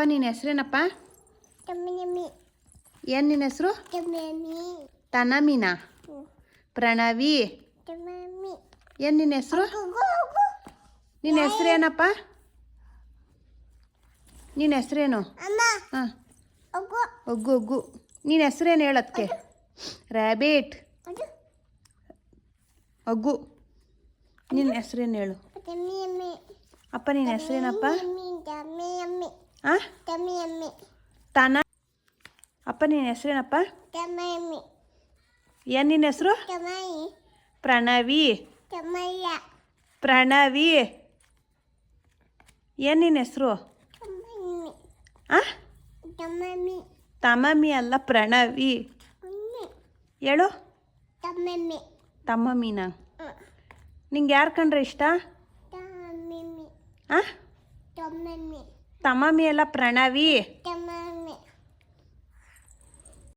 ನಿನ್ನ ಹೆಸ್ರೇನಪ್ಪ? ಏನು ನಿನ್ನ ಹೆಸರು? ತನಮಿನಾ? ಪ್ರಣವಿ? ಏನು ನಿನ್ನ ಹೆಸರು? ನಿನ್ನ ಹೆಸ್ರೇನಪ್ಪ? ನಿನ್ನ ಹೆಸ್ರೇನು? ಹಾಂ, ಒಗ್ಗು ಒಗ್ಗು. ನಿನ್ನ ಹೆಸ್ರೇನು ಹೇಳೋದಕ್ಕೆ? ರ್ಯಾಬಿಟ್. ಒಗ್ಗು. ನಿನ್ನ ಹೆಸ್ರೇನು ಹೇಳು? ಅಪ್ಪ ನಿನ್ನ ಹೆಸ್ರೇನಪ್ಪ? ಹಾಂ, ತನ. ಅಪ್ಪ ನಿನ್ನ ಹೆಸ್ರೇನಪ್ಪ? ಏನು ನಿನ್ನ ಹೆಸರು? ಪ್ರಣವಿ. ಪ್ರಣವಿ. ಏನು ನಿನ್ನ ಹೆಸರು? ಹಾಂ, ತಮಮಿ ಅಲ್ಲ, ಪ್ರಣವಿ ಹೇಳು. ತಮ್ಮಮ್ಮಿನಾ? ನಿಂಗೆ ಯಾರು ಕಂಡ್ರೆ ಇಷ್ಟ? ಹಾಂ, ತಮ್ಮಮ್ಮಿ ಅಲ್ಲ, ಪ್ರಣವಿ.